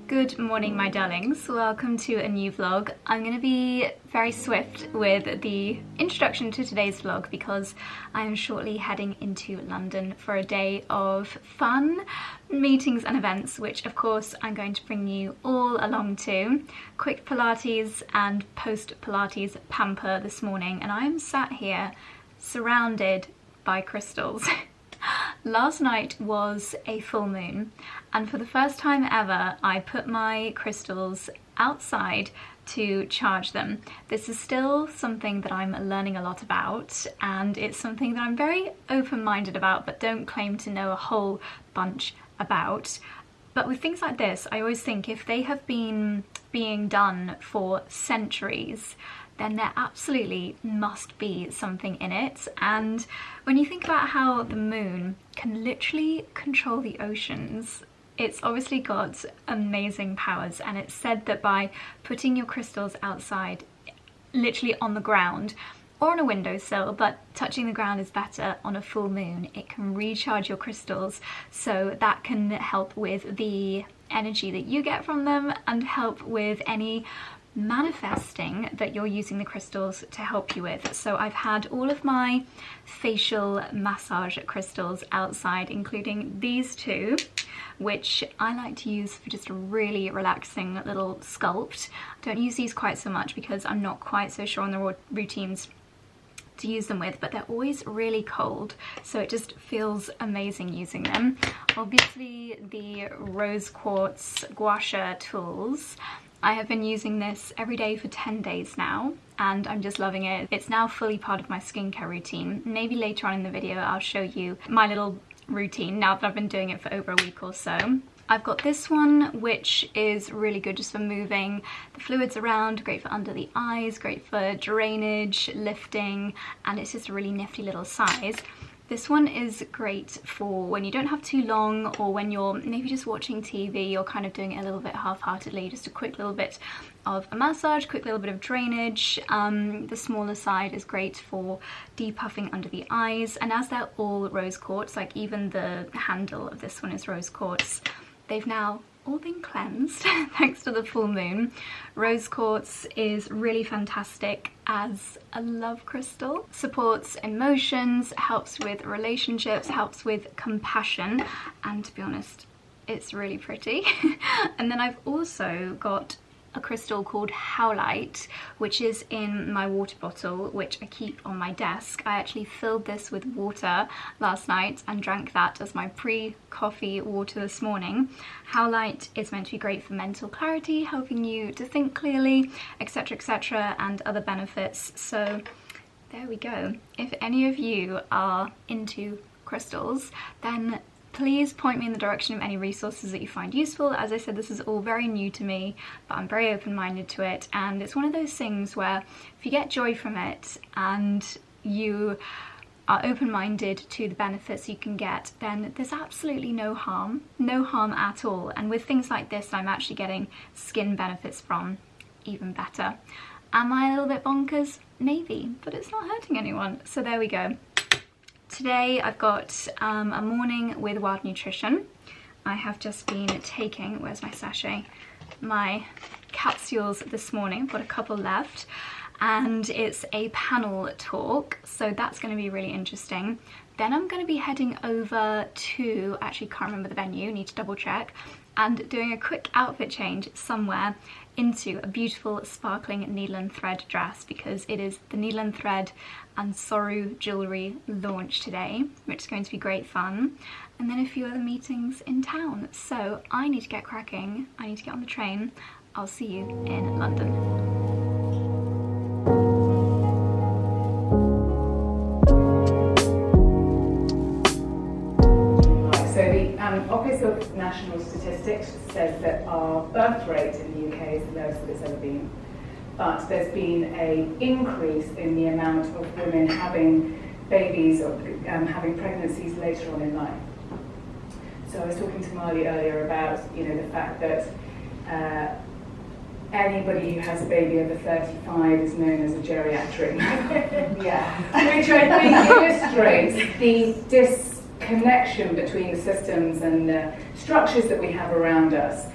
Good morning, my darlings. Welcome to a new vlog. I'm going to be very swift with the introduction to today's vlog because I am shortly heading into London for a day of fun, meetings and events, which of course I'm going to bring you all along to. Quick Pilates and post Pilates pamper this morning, and I'm sat here surrounded by crystals. Last night was a full moon, and for the first time ever I put my crystals outside to charge them. This is still something that I'm learning a lot about, and it's something that I'm very open-minded about but don't claim to know a whole bunch about. But with things like this, I always think if they have been being done for centuries, then there absolutely must be something in it. And when you think about how the moon can literally control the oceans, it's obviously got amazing powers, and it's said that by putting your crystals outside, literally on the ground, or on a windowsill, but touching the ground is better on a full moon, it can recharge your crystals, so that can help with the energy that you get from them and help with any manifesting that you're using the crystals to help you with. So I've had all of my facial massage crystals outside, including these two, which I like to use for just a really relaxing little sculpt. I don't use these quite so much because I'm not quite so sure on the routines to use them with, but they're always really cold, so it just feels amazing using them. Obviously the rose quartz gua sha tools. I have been using this every day for 10 days now, and I'm just loving it. It's now fully part of my skincare routine. Maybe later on in the video I'll show you my little routine now that I've been doing it for over a week or so. I've got this one, which is really good just for moving the fluids around, great for under the eyes, great for drainage, lifting, and it's just a really nifty little size. This one is great for when you don't have too long, or when you're maybe just watching TV, you're kind of doing it a little bit half-heartedly, just a quick little bit of a massage, quick little bit of drainage. The smaller side is great for depuffing under the eyes, and as they're all rose quartz, like even the handle of this one is rose quartz, they've now all been cleansed thanks to the full moon. Rose quartz is really fantastic as a love crystal. Supports emotions, helps with relationships, helps with compassion, and to be honest, it's really pretty. And then I've also got a crystal called Howlite, which is in my water bottle, which I keep on my desk. I actually filled this with water last night and drank that as my pre-coffee water this morning. Howlite is meant to be great for mental clarity, helping you to think clearly, etc, etc, and other benefits. So there we go. If any of you are into crystals, then please point me in the direction of any resources that you find useful. As I said, this is all very new to me, but I'm very open-minded to it, and it's one of those things where if you get joy from it and you are open-minded to the benefits you can get, then there's absolutely no harm at all. And with things like this, I'm actually getting skin benefits from, even better. Am I a little bit bonkers? Maybe, but it's not hurting anyone. So there we go. Today I've got a morning with Wild Nutrition. I have just been taking, where's my sachet, my capsules this morning. I've got a couple left, and it's a panel talk, so that's going to be really interesting. Then I'm going to be heading over to, actually can't remember the venue, need to double check, and doing a quick outfit change somewhere into a beautiful sparkling needle and thread dress, because it is the needle and thread and Soru jewellery launch today, which is going to be great fun, and then a few other meetings in town. So I need to get cracking, I need to get on the train. I'll see you in London. So the Office of National Statistics says that our birth rate in the UK is the lowest that it's ever been, but there's been an increase in the amount of women having babies or having pregnancies later on in life. So I was talking to Marley earlier about, the fact that anybody who has a baby over 35 is known as a geriatric. Yeah, which I think illustrates the disconnection between the systems and the structures that we have around us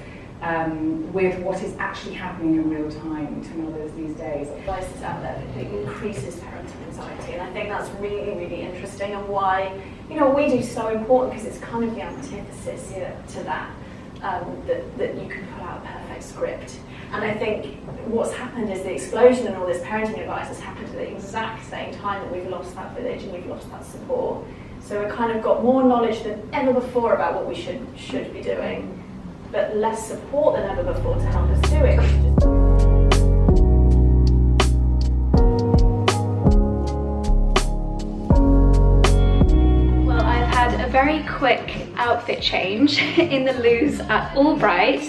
with what is actually happening in real time to mothers these days. Devices out there that increases parental anxiety, and I think that's really, really interesting, and why what we do is so important, because it's kind of the antithesis to that, that you can pull out a perfect script. And I think what's happened is the explosion in all this parenting advice has happened at the exact same time that we've lost that village and we've lost that support. So we've kind of got more knowledge than ever before about what we should be doing, but less support than ever before to help us do it. Well, I've had a very quick outfit change in the loos at Albright,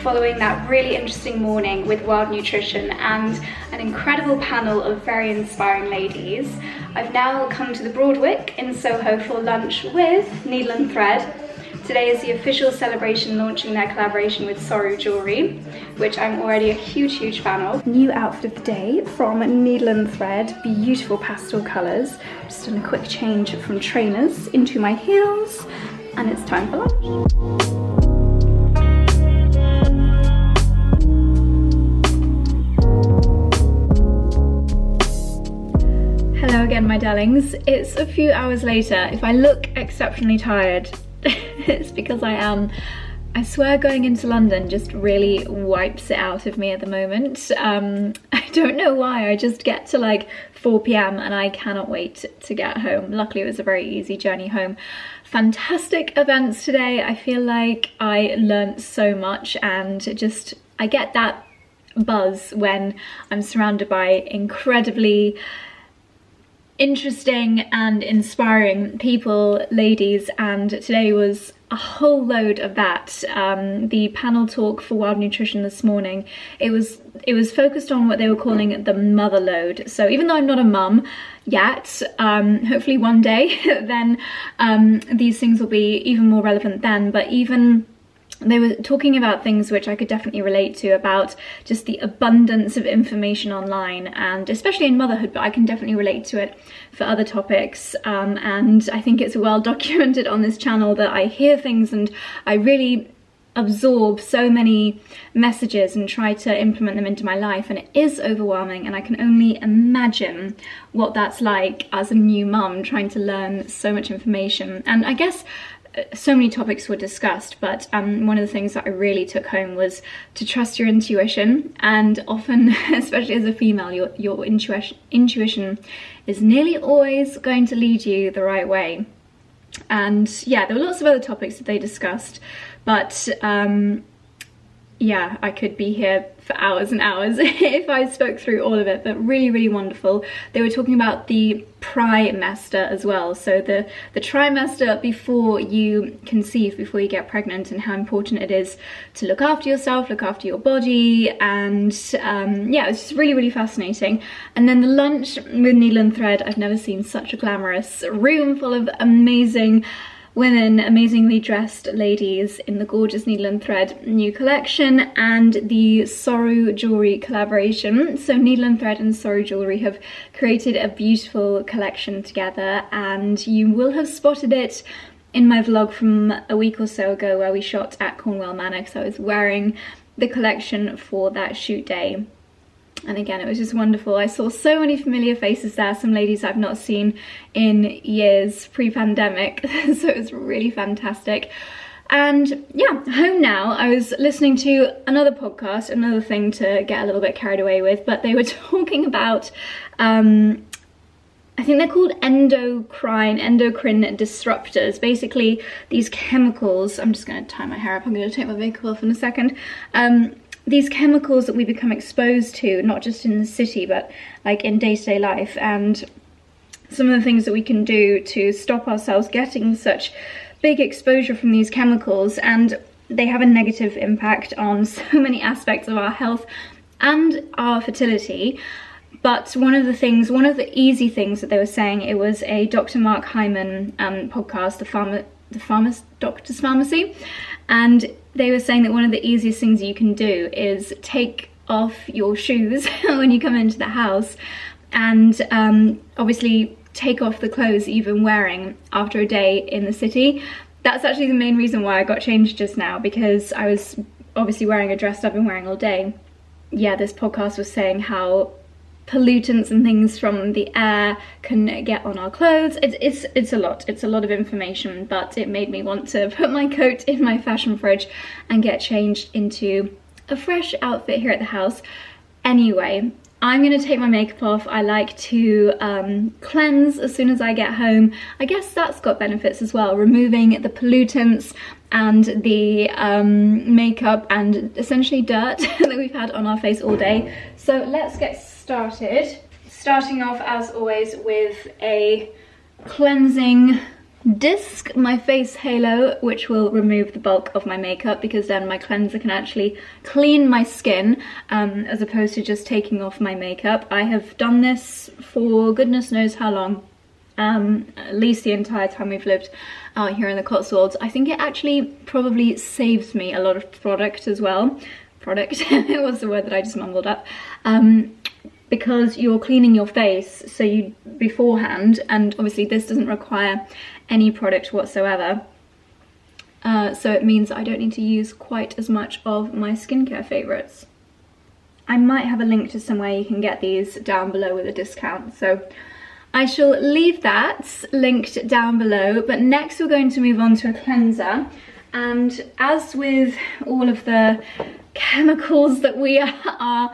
following that really interesting morning with Wild Nutrition and an incredible panel of very inspiring ladies. I've now come to the Broadwick in Soho for lunch with Needle and Thread. Today is the official celebration launching their collaboration with Soru jewellery, which I'm already a huge fan of. New outfit of the day from Needle and Thread, beautiful pastel colours. Just done a quick change from trainers into my heels, and it's time for lunch. Hello again, my darlings. It's a few hours later. If I look exceptionally tired, it's because I am. I swear going into London just really wipes it out of me at the moment. I don't know why, I just get to like 4 p.m. and I cannot wait to get home. Luckily it was a very easy journey home. Fantastic events today. I feel like I learnt so much, and just I get that buzz when I'm surrounded by incredibly interesting and inspiring people, ladies, and today was a whole load of that. The panel talk for Wild Nutrition this morning, it was focused on what they were calling the mother load. So even though I'm not a mum yet, hopefully one day then these things will be even more relevant then, but even they were talking about things which I could definitely relate to, about just the abundance of information online, and especially in motherhood, but I can definitely relate to it for other topics. And I think it's well documented on this channel that I hear things and I really absorb so many messages and try to implement them into my life, and it is overwhelming, and I can only imagine what that's like as a new mum, trying to learn so much information. And I guess so many topics were discussed, but one of the things that I really took home was to trust your intuition. And often, especially as a female, your intuition is nearly always going to lead you the right way. And yeah, there were lots of other topics that they discussed, but yeah, I could be here for hours and hours if I spoke through all of it, but really, really wonderful. They were talking about the trimester as well, so the trimester before you conceive, before you get pregnant, and how important it is to look after yourself, look after your body, and yeah, it's just really, really fascinating. And then the lunch with needle and thread. I've never seen such a glamorous room full of amazing women, amazingly dressed ladies in the gorgeous needle and thread new collection and the Soru jewellery collaboration. So needle and thread and Soru jewellery have created a beautiful collection together, and you will have spotted it in my vlog from a week or so ago where we shot at Cornwall Manor, because I was wearing the collection for that shoot day. And again, it was just wonderful. I saw so many familiar faces there, some ladies I've not seen in years pre-pandemic, so it was really fantastic. And yeah, home now. I was listening to another podcast, another thing to get a little bit carried away with, but they were talking about, I think they're called endocrine disruptors. Basically, these chemicals, I'm just going to tie my hair up, I'm going to take my makeup off in a second. These chemicals that we become exposed to, not just in the city, but like in day-to-day life, and some of the things that we can do to stop ourselves getting such big exposure from these chemicals, and they have a negative impact on so many aspects of our health and our fertility. But one of the easy things that they were saying, it was a Dr. Mark Hyman podcast, the Farmer's Doctor's Pharmacy, and they were saying that one of the easiest things you can do is take off your shoes when you come into the house, and obviously take off the clothes that you've been wearing after a day in the city. That's actually the main reason why I got changed just now, because I was obviously wearing a dress I've been wearing all day. Yeah, this podcast was saying how pollutants and things from the air can get on our clothes. It's a lot of information, but it made me want to put my coat in my fashion fridge and get changed into a fresh outfit here at the house. Anyway, I'm gonna take my makeup off. I like to cleanse as soon as I get home. I guess that's got benefits as well, removing the pollutants and the makeup and essentially dirt that we've had on our face all day. So let's get started. Starting off as always with a cleansing disc, my face halo, which will remove the bulk of my makeup, because then my cleanser can actually clean my skin as opposed to just taking off my makeup. I have done this for goodness knows how long, at least the entire time we've lived out here in the Cotswolds. I think it actually probably saves me a lot of product as well. It was the word that I just mumbled up. Because you're cleaning your face so you beforehand, and obviously this doesn't require any product whatsoever, so it means I don't need to use quite as much of my skincare favourites. I might have a link to somewhere you can get these down below with a discount, so I shall leave that linked down below. But next we're going to move on to a cleanser, and as with all of the chemicals that we are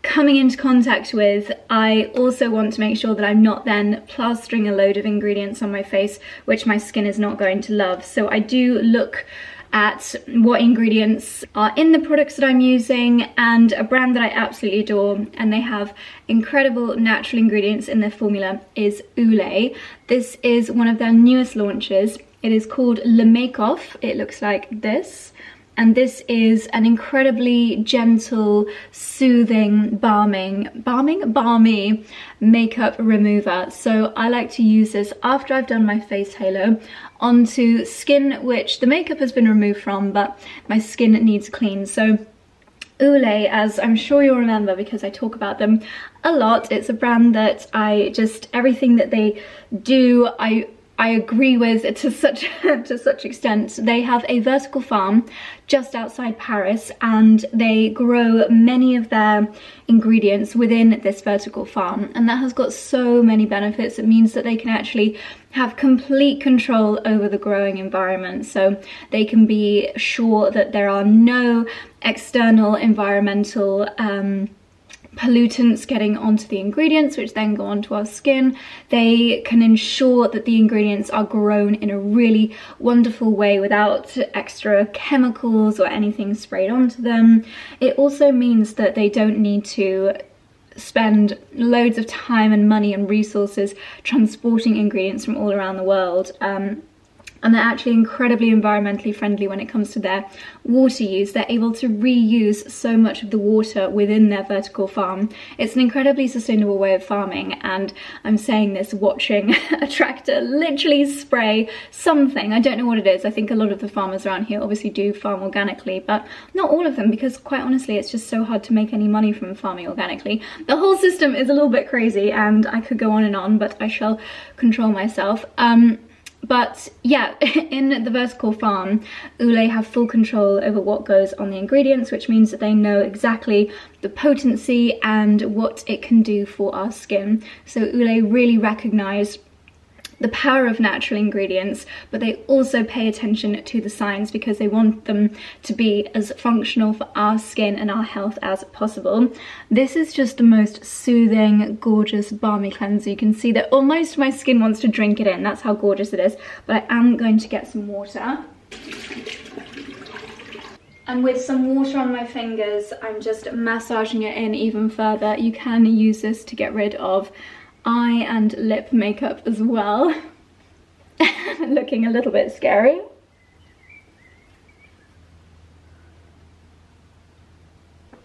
coming into contact with, I also want to make sure that I'm not then plastering a load of ingredients on my face which my skin is not going to love. So I do look at what ingredients are in the products that I'm using, and a brand that I absolutely adore, and they have incredible natural ingredients in their formula, is 𝑭𝒐𝑐. This is one of their newest launches. It is called Le Make-Off. It looks like this. And this is an incredibly gentle, soothing, balmy makeup remover. So I like to use this after I've done my face halo onto skin which the makeup has been removed from, but my skin needs clean. So 𝑭𝒐𝑐, as I'm sure you'll remember because I talk about them a lot, it's a brand that everything that they do, I agree with to such extent. They have a vertical farm just outside Paris, and they grow many of their ingredients within this vertical farm, and that has got so many benefits. It means that they can actually have complete control over the growing environment, so they can be sure that there are no external environmental pollutants getting onto the ingredients, which then go onto our skin. They can ensure that the ingredients are grown in a really wonderful way without extra chemicals or anything sprayed onto them. It also means that they don't need to spend loads of time and money and resources transporting ingredients from all around the world. And they're actually incredibly environmentally friendly when it comes to their water use. They're able to reuse so much of the water within their vertical farm. It's an incredibly sustainable way of farming, and I'm saying this watching a tractor literally spray something. I don't know what it is. I think a lot of the farmers around here obviously do farm organically, but not all of them, because quite honestly it's just so hard to make any money from farming organically. The whole system is a little bit crazy, and I could go on and on, but I shall control myself. But yeah, in the vertical farm, 𝑭𝒊𝒏 have full control over what goes on the ingredients, which means that they know exactly the potency and what it can do for our skin. So 𝑭𝒊𝒏 really recognise the power of natural ingredients, but they also pay attention to the science because they want them to be as functional for our skin and our health as possible. This is just the most soothing, gorgeous, balmy cleanser. You can see that almost my skin wants to drink it in. That's how gorgeous it is. But I am going to get some water. And with some water on my fingers, I'm just massaging it in even further. You can use this to get rid of eye and lip makeup as well. Looking a little bit scary.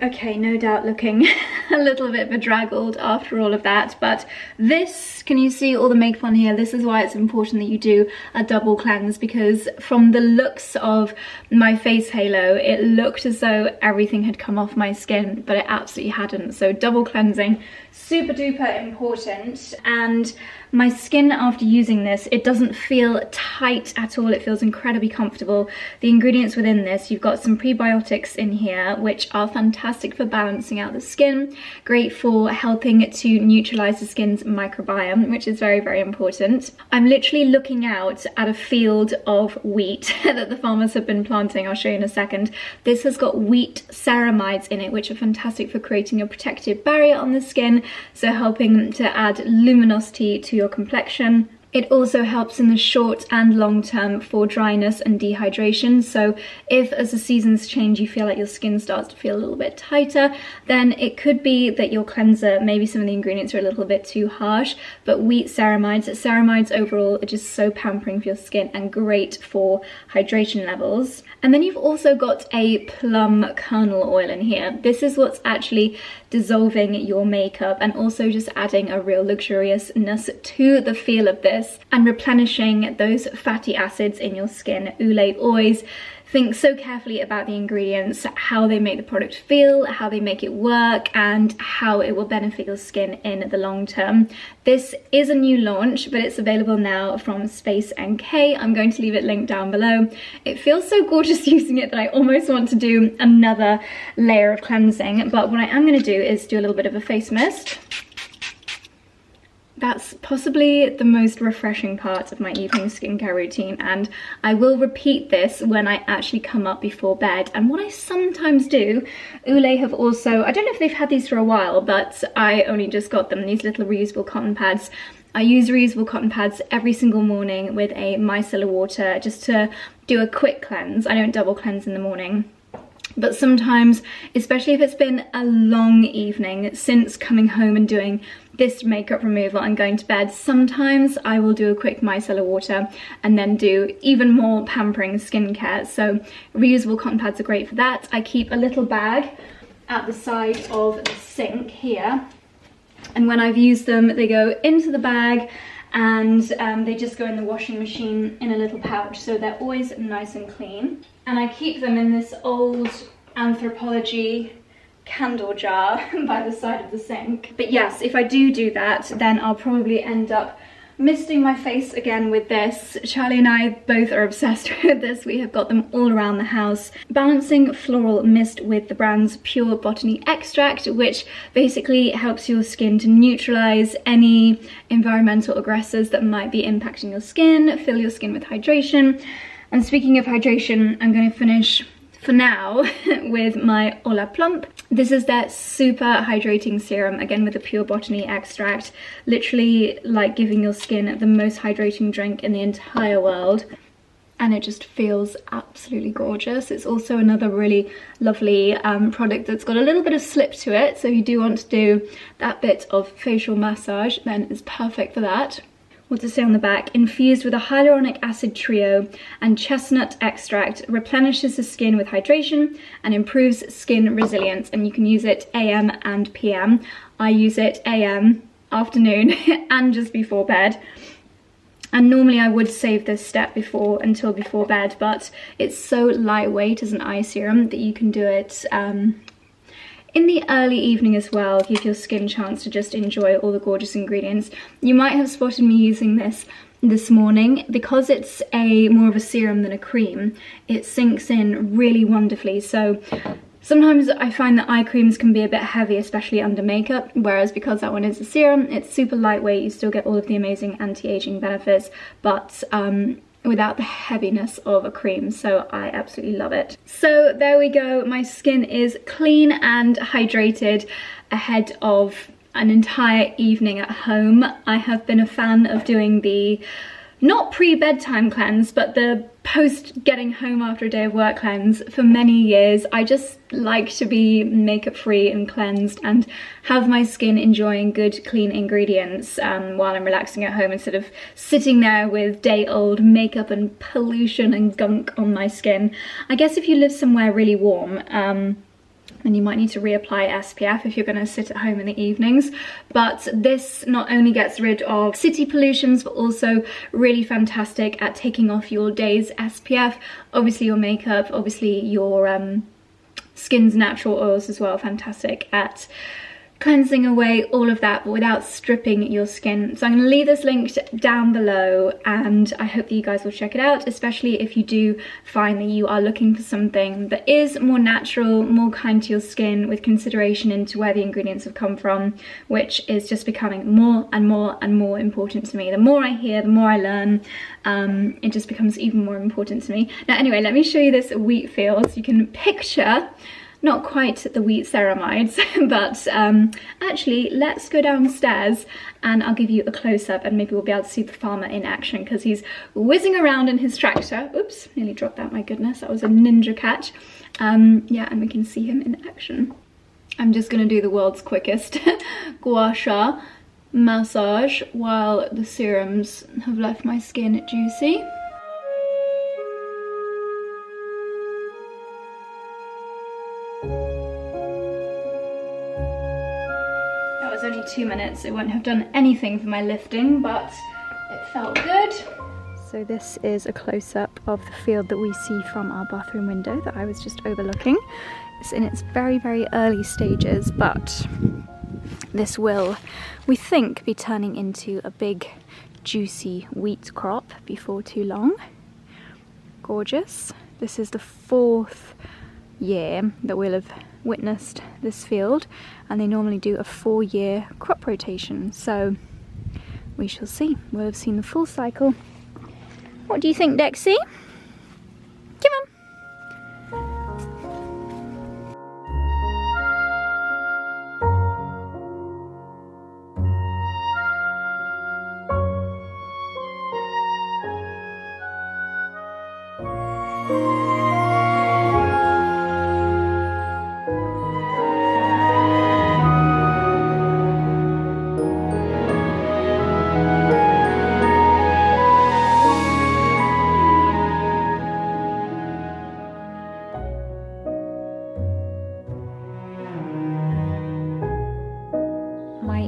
Okay, no doubt looking a little bit bedraggled after all of that, but this, can you see all the makeup on here? This is why it's important that you do a double cleanse, because from the looks of my face halo, it looked as though everything had come off my skin, but it absolutely hadn't. So double cleansing, super duper important. And my skin after using this, it doesn't feel tight at all. It feels incredibly comfortable. The ingredients within this, you've got some prebiotics in here, which are fantastic for balancing out the skin, great for helping to neutralize the skin's microbiome, which is very, very important. I'm literally looking out at a field of wheat that the farmers have been planting. I'll show you in a second. This has got wheat ceramides in it, which are fantastic for creating a protective barrier on the skin, so helping to add luminosity to your complexion. It also helps in the short and long term for dryness and dehydration. So if as the seasons change you feel like your skin starts to feel a little bit tighter, then it could be that your cleanser, maybe some of the ingredients are a little bit too harsh, but wheat ceramides overall are just so pampering for your skin and great for hydration levels. And then you've also got a plum kernel oil in here. This is what's actually dissolving your makeup and also just adding a real luxuriousness to the feel of this and replenishing those fatty acids in your skin. 𝑭𝒊𝒏 always think so carefully about the ingredients, how they make the product feel, how they make it work, and how it will benefit your skin in the long term. This is a new launch, but it's available now from Space NK. I'm going to leave it linked down below. It feels so gorgeous using it that I almost want to do another layer of cleansing, but what I am going to do is do a little bit of a face mist. That's possibly the most refreshing part of my evening skincare routine, and I will repeat this when I actually come up before bed. And what I sometimes do, 𝑭𝒊𝒏 have also, I don't know if they've had these for a while, but I only just got them, these little reusable cotton pads. I use reusable cotton pads every single morning with a micellar water just to do a quick cleanse. I don't double cleanse in the morning. But sometimes, especially if it's been a long evening since coming home and doing this makeup removal and going to bed, sometimes I will do a quick micellar water and then do even more pampering skincare. So reusable cotton pads are great for that. I keep a little bag at the side of the sink here, and when I've used them, they go into the bag and they just go in the washing machine in a little pouch, so they're always nice and clean. And I keep them in this old Anthropology candle jar by the side of the sink. But yes, if I do that, then I'll probably end up misting my face again with this. Charlie and I both are obsessed with this. We have got them all around the house. Balancing Floral Mist with the brand's Pure Botany Extract, which basically helps your skin to neutralize any environmental aggressors that might be impacting your skin, fill your skin with hydration. And speaking of hydration, I'm going to finish for now with my 𝑭𝒂𝒕. This is their super hydrating serum, again with the pure botany extract. Literally like giving your skin the most hydrating drink in the entire world. And it just feels absolutely gorgeous. It's also another really lovely product that's got a little bit of slip to it. So if you do want to do that bit of facial massage, then it's perfect for that. What does it say on the back? Infused with a hyaluronic acid trio and chestnut extract, replenishes the skin with hydration and improves skin resilience. And you can use it AM and PM. I use it AM, afternoon, and just before bed. And normally I would save this step until before bed, but it's so lightweight as an eye serum that you can do it in the early evening as well. Give your skin a chance to just enjoy all the gorgeous ingredients. You might have spotted me using this morning. Because it's more of a serum than a cream, it sinks in really wonderfully. So sometimes I find that eye creams can be a bit heavy, especially under makeup, whereas because that one is a serum, it's super lightweight. You still get all of the amazing anti-aging benefits, but without the heaviness of a cream. So I absolutely love it. So there we go. My skin is clean and hydrated ahead of an entire evening at home. I have been a fan of doing the not pre-bedtime cleanse, but the post getting home after a day of work cleanse for many years. I just like to be makeup free and cleansed and have my skin enjoying good clean ingredients while I'm relaxing at home, instead of sitting there with day-old makeup and pollution and gunk on my skin. I guess if you live somewhere really warm, and you might need to reapply SPF if you're going to sit at home in the evenings. But this not only gets rid of city pollutions, but also really fantastic at taking off your day's SPF, obviously your makeup, obviously your skin's natural oils as well. Fantastic at cleansing away all of that, but without stripping your skin. So I'm going to leave this linked down below, and I hope that you guys will check it out, especially if you do find that you are looking for something that is more natural, more kind to your skin, with consideration into where the ingredients have come from, which is just becoming more and more and more important to me. The more I hear, the more I learn, it just becomes even more important to me. Now anyway, let me show you this 𝑭𝒂𝒕. You can picture not quite the 𝑭𝒂𝒕𝒊𝒐𝒏, but actually let's go downstairs and I'll give you a close-up, and maybe we'll be able to see the farmer in action because he's whizzing around in his tractor. Oops, nearly dropped that, my goodness, that was a ninja catch. Yeah, and we can see him in action. I'm just going to do the world's quickest gua sha massage while the serums have left my skin juicy. Only 2 minutes. It won't have done anything for my lifting, but it felt good. So this is a close-up of the field that we see from our bathroom window that I was just overlooking. It's in its very, very early stages, but this will, we think, be turning into a big juicy wheat crop before too long. Gorgeous. This is the 4th year that we'll have witnessed this field, and they normally do a 4-year crop rotation, so we shall see. We'll have seen the full cycle. What do you think, Dexy? Come on.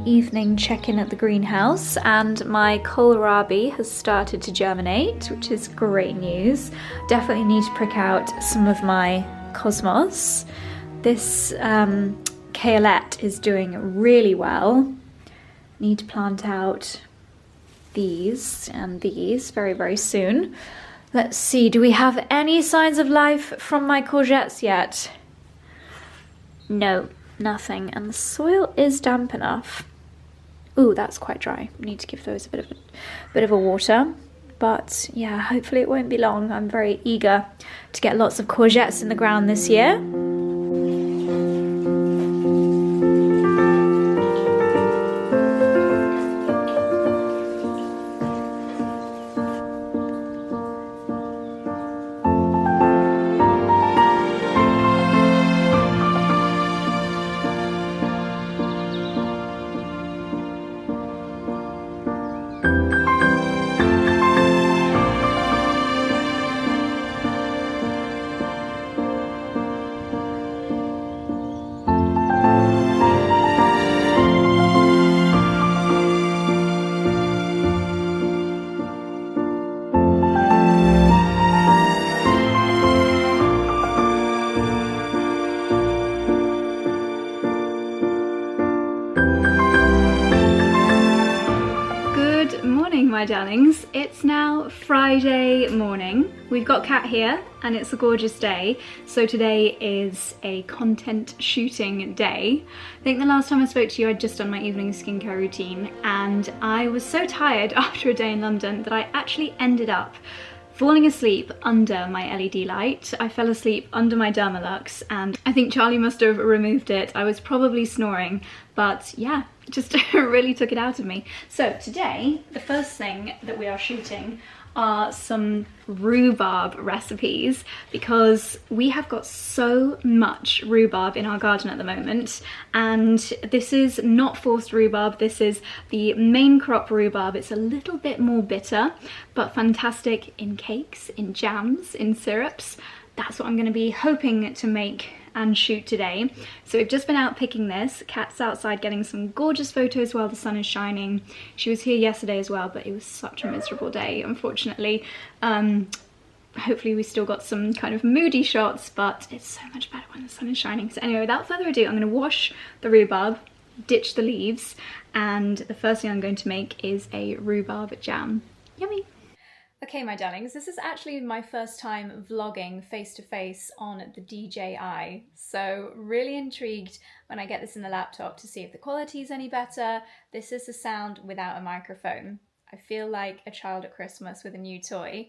Evening check-in at the greenhouse, and my kohlrabi has started to germinate, which is great news. Definitely need to prick out some of my cosmos. This Caolette is doing really well. Need to plant out these and these very, very soon. Let's see, do we have any signs of life from my courgettes yet? No, nothing, and the soil is damp enough. Ooh, that's quite dry. Need to give those a bit of a water. but yeah, hopefully it won't be long. I'm very eager to get lots of courgettes in the ground this year. My darlings, it's now Friday morning. We've got Kat here and it's a gorgeous day. So today is a content shooting day. I think the last time I spoke to you I'd just done my evening skincare routine and I was so tired after a day in London that I actually ended up falling asleep under my LED light. I fell asleep under my 𝑑𝒂𝒏𝒅 and I think Charlie must have removed it. I was probably snoring, but yeah, just really took it out of me. So today, the first thing that we are shooting are some rhubarb recipes because we have got so much rhubarb in our garden at the moment, and this is not forced rhubarb, this is the main crop rhubarb. It's a little bit more bitter but fantastic in cakes, in jams, in syrups. That's what I'm going to be hoping to make and shoot today. So we've just been out picking this. Kat's outside getting some gorgeous photos while the sun is shining. She was here yesterday as well, but it was such a miserable day, unfortunately. Hopefully we still got some kind of moody shots, but it's so much better when the sun is shining. So anyway, without further ado, I'm going to wash the rhubarb, ditch the leaves, and the first thing I'm going to make is a rhubarb jam. Yummy! Okay, my darlings, this is actually my first time vlogging face-to-face on the DJI, so really intrigued when I get this in the laptop to see if the quality is any better. This is the sound without a microphone. I feel like a child at Christmas with a new toy.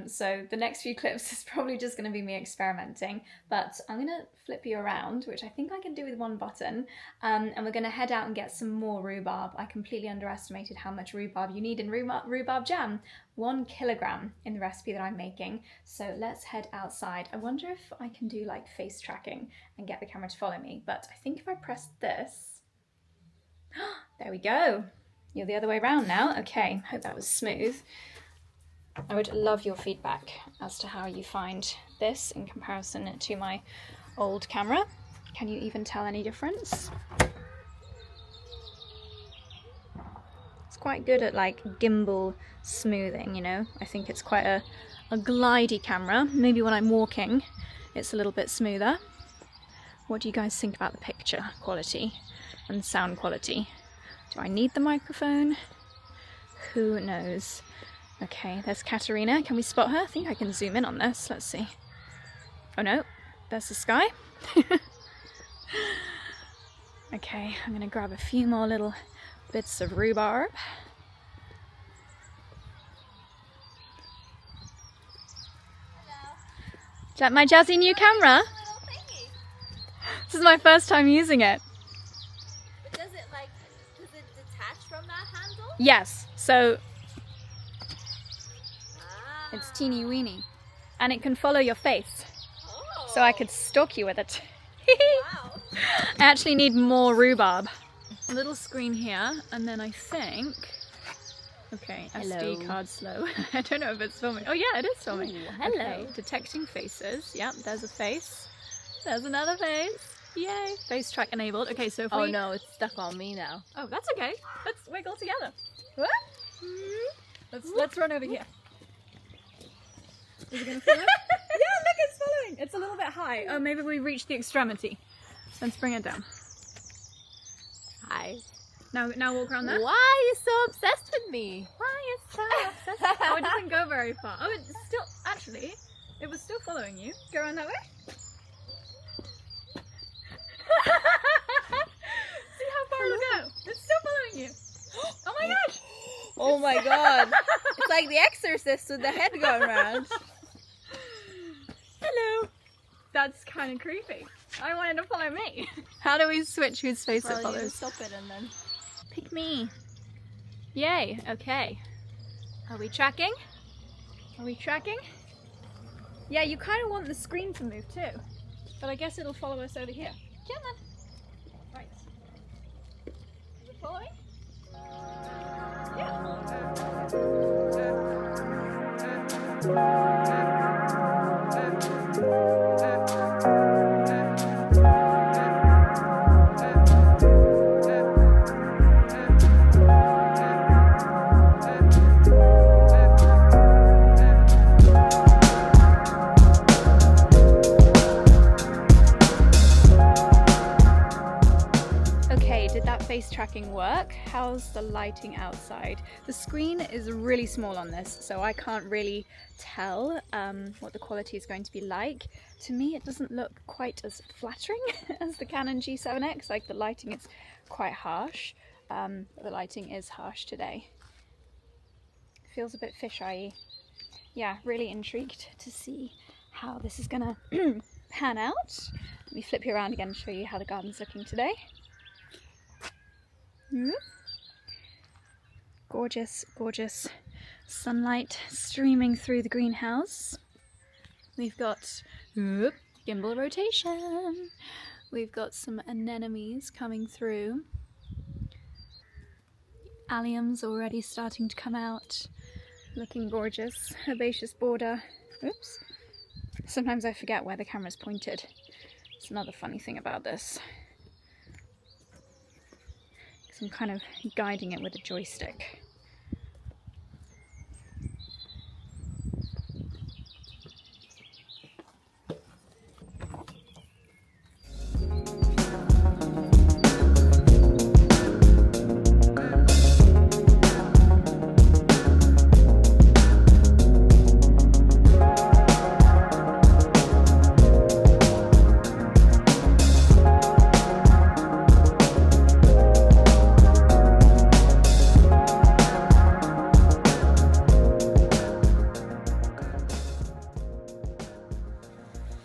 So the next few clips is probably just going to be me experimenting, but I'm going to flip you around, which I think I can do with one button, and we're going to head out and get some more rhubarb. I completely underestimated how much rhubarb you need in rhubarb jam. 1 kilogram in the recipe that I'm making. So let's head outside. I wonder if I can do like face tracking and get the camera to follow me, but I think if I press this, there we go. You're the other way around now. Okay, hope that was smooth. I would love your feedback as to how you find this in comparison to my old camera. Can you even tell any difference? It's quite good at like gimbal smoothing, you know. I think it's quite a glidey camera. Maybe when I'm walking, it's a little bit smoother. What do you guys think about the picture quality and sound quality? Do I need the microphone? Who knows? Okay, there's Katerina. Can we spot her? I think I can zoom in on this. Let's see. Oh no, there's the sky. Okay, I'm gonna grab a few more little bits of rhubarb. Hello. Is that my jazzy new camera? Little thingy. This is my first time using it. But does it detach from that handle? Yes, so Ah. it's teeny weeny. And it can follow your face. Oh. So I could stalk you with it. Wow. I actually need more rhubarb. A little screen here, and then I think... Okay, Hello. SD card slow. I don't know if it's filming. Oh yeah, it is filming. Ooh, hello. Okay, detecting faces. Yep, there's a face. There's another face. Yay, face track enabled. Okay, so if Oh we... no, it's stuck on me now. Oh, that's okay. Let's wiggle together. Let's run over here. Is it gonna follow? Yeah, look, it's following. It's a little bit high. Oh, maybe we reached the extremity. Let's bring it down. Hi. Now walk around there. Why are you so obsessed with me? Why are you so obsessed? Oh, it doesn't go very far. Oh, it's still, actually, it was still following you. Go around that way. See how far it'll go. It's still following you. Oh my gosh. Oh my god. It's like the Exorcist with the head going around. Hello. That's kind of creepy. I wanted to follow me. How do we switch whose face it follows? You stop it and then... Pick me. Yay, okay. Are we tracking? Are we tracking? Yeah, you kind of want the screen to move too. But I guess it'll follow us over here. Come on. Right. Is it following? Okay, did that face tracking work? How's the lighting outside? The screen is really small on this, so I can't really tell what the quality is going to be like. To me, it doesn't look quite as flattering as the Canon G7X. Like, the lighting is quite harsh. The lighting is harsh today. Feels a bit fisheye-y. Yeah, really intrigued to see how this is gonna pan out. Let me flip you around again and show you how the garden's looking today. Gorgeous, gorgeous sunlight streaming through the greenhouse. We've got gimbal rotation. We've got some anemones coming through. Alliums already starting to come out, looking gorgeous. Herbaceous border. Oops. Sometimes I forget where the camera's pointed. It's another funny thing about this. I'm kind of guiding it with a joystick.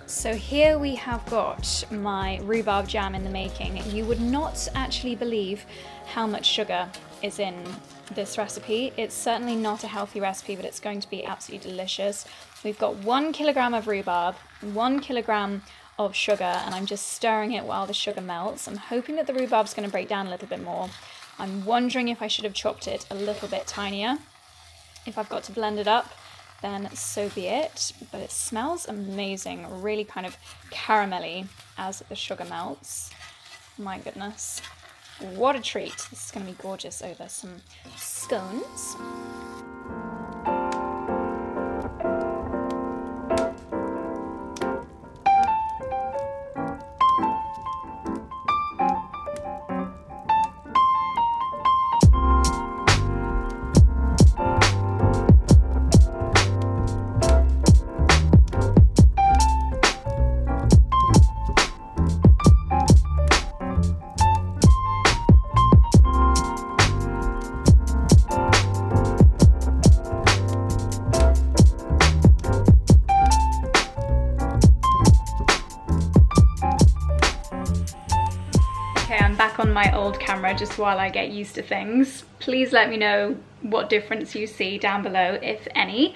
So here we have got my rhubarb jam in the making. You would not actually believe how much sugar is in this recipe. It's certainly not a healthy recipe, but it's going to be absolutely delicious. We've got 1 kilogram of rhubarb, 1 kilogram of sugar, and I'm just stirring it while the sugar melts. I'm hoping that the rhubarb's going to break down a little bit more. I'm wondering if I should have chopped it a little bit tinier. If I've got to blend it up, then so be it. But it smells amazing, really kind of caramelly as the sugar melts. My goodness, what a treat. This is going to be gorgeous over some scones. Back on my old camera just while I get used to things. Please let me know what difference you see down below, if any.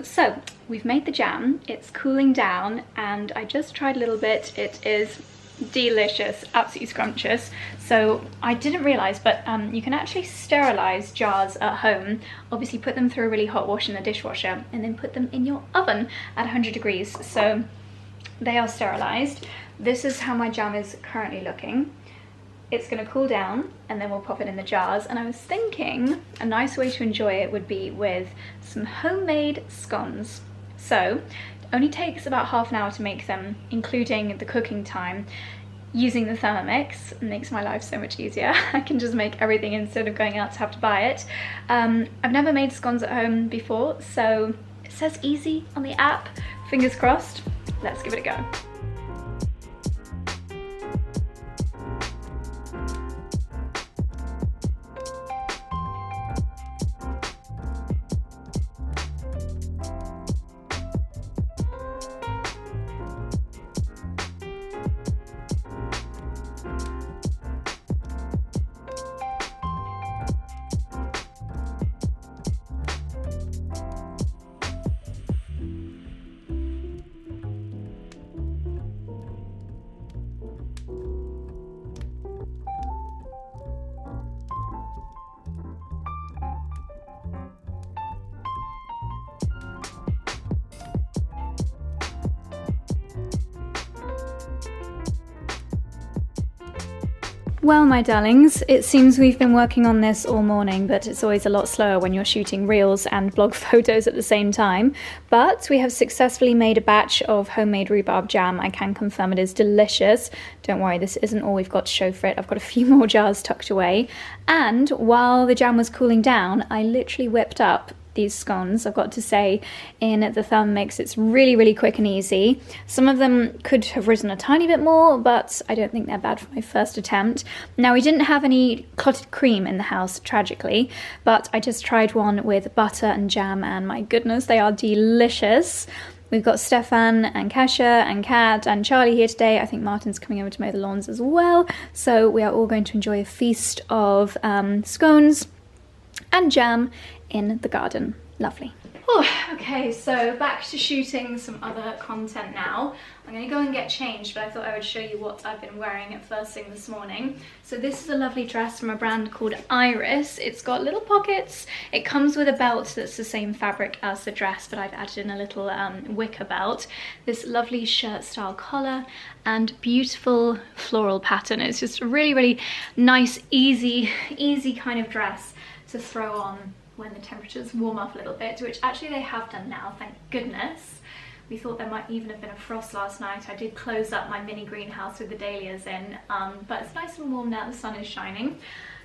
So we've made the jam, it's cooling down, and I just tried a little bit. It is delicious, absolutely scrumptious. So I didn't realize, but you can actually sterilize jars at home. Obviously put them through a really hot wash in the dishwasher and then put them in your oven at 100 degrees. So they are sterilized. This is how my jam is currently looking. It's going to cool down and then we'll pop it in the jars. And I was thinking a nice way to enjoy it would be with some homemade scones. So it only takes about half an hour to make them, including the cooking time. Using the Thermomix makes my life so much easier. I can just make everything instead of going out to have to buy it. I've never made scones at home before, so it says easy on the app. Fingers crossed. Let's give it a go. Well, my darlings, it seems we've been working on this all morning, but it's always a lot slower when you're shooting reels and blog photos at the same time. But we have successfully made a batch of homemade rhubarb jam. I can confirm it is delicious. Don't worry, this isn't all we've got to show for it. I've got a few more jars tucked away. And while the jam was cooling down, I literally whipped up these scones. I've got to say, in the Thermomix it's really quick and easy. Some of them could have risen a tiny bit more, but I don't think they're bad for my first attempt. Now, we didn't have any clotted cream in the house, tragically, but I just tried one with butter and jam, and my goodness, they are delicious. We've got Stefan and Kasia and Kat and Charlie here today. I think Martin's coming over to mow the lawns as well, so we are all going to enjoy a feast of scones and jam in the garden. Lovely. Okay, so back to shooting some other content now. I'm going to go and get changed, but I thought I would show you what I've been wearing at first thing this morning. So this is a lovely dress from a brand called Iris. It's got little pockets. It comes with a belt that's the same fabric as the dress, but I've added in a little wicker belt. This lovely shirt style collar and beautiful floral pattern. It's just a really nice, easy kind of dress to throw on when the temperatures warm up a little bit, which actually they have done now, thank goodness. We thought there might even have been a frost last night. I did close up my mini greenhouse with the dahlias in, but it's nice and warm now, the sun is shining.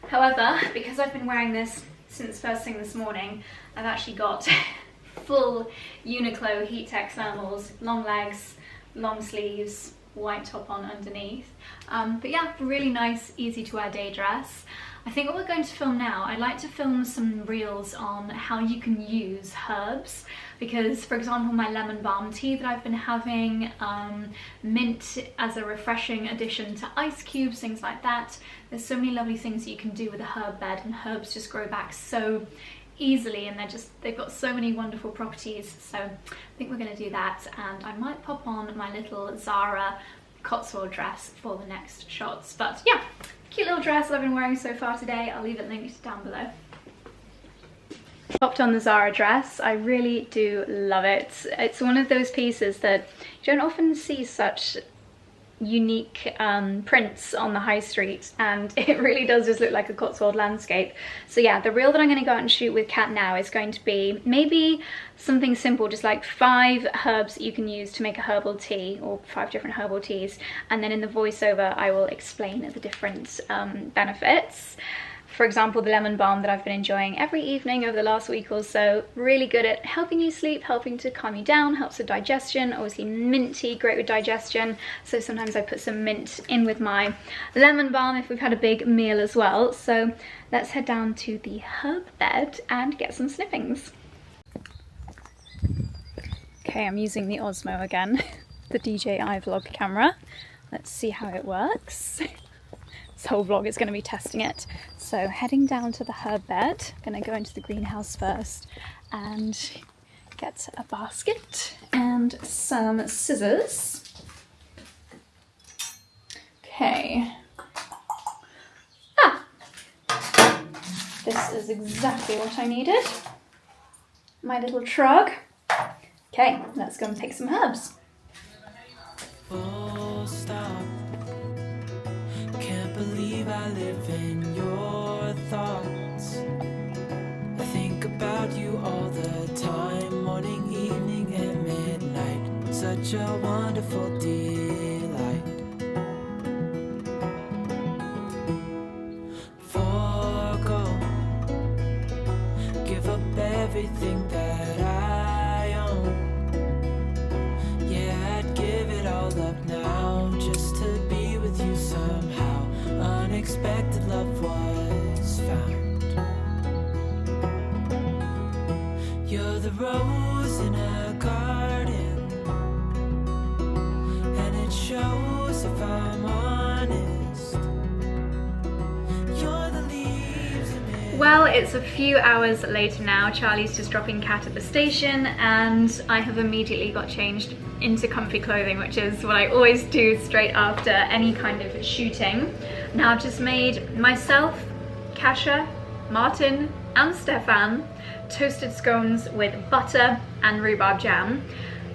However, because I've been wearing this since first thing this morning, I've actually got full Uniqlo heat tech thermals, long legs, long sleeves, white top on underneath. But yeah, really nice, easy to wear day dress. I think what we're going to film now, I'd like to film some reels on how you can use herbs, because for example my lemon balm tea that I've been having, mint as a refreshing addition to ice cubes, things like that. There's so many lovely things that you can do with a herb bed, and herbs just grow back so easily, and they've got so many wonderful properties. So I think we're going to do that, and I might pop on my little Zara Cotswold dress for the next shots. But yeah, cute little dress I've been wearing so far today. I'll leave it linked down below. Popped on the Zara dress. I really do love it. It's one of those pieces that you don't often see such unique prints on the high street, and it really does just look like a Cotswold landscape. So yeah, the reel that I'm going to go out and shoot with Kat now is going to be maybe something simple, just like 5 herbs that you can use to make a herbal tea, or 5 different herbal teas, and then in the voiceover I will explain the different benefits. For example, the lemon balm that I've been enjoying every evening over the last week or so, really good at helping you sleep, helping to calm you down, helps with digestion. Obviously mint tea, great with digestion, so sometimes I put some mint in with my lemon balm if we've had a big meal as well. So let's head down to the herb bed and get some snippings. Okay, I'm using the Osmo again, the DJI vlog camera. Let's see how it works. This whole vlog is going to be testing it. So heading down to the herb bed, going to go into the greenhouse first and get a basket and some scissors. Okay. This is exactly what I needed. My little trug. Okay, let's go and pick some herbs. Full stop. Can't believe I live in your thoughts. I think about you all the time, morning, evening, and midnight. Such a wonderful delight. Forgo, give up everything that I own. Yeah, I'd give it all up now just to be with you somehow. Unexpected love was found. You're the rose in a garden, and it shows if I'm honest. You're the leaves amid. Well, it's a few hours later now. Charlie's just dropping Kat at the station, and I have immediately got changed into comfy clothing, which is what I always do straight after any kind of shooting. Now I've just made myself, Kasia, Martin and Stefan toasted scones with butter and rhubarb jam.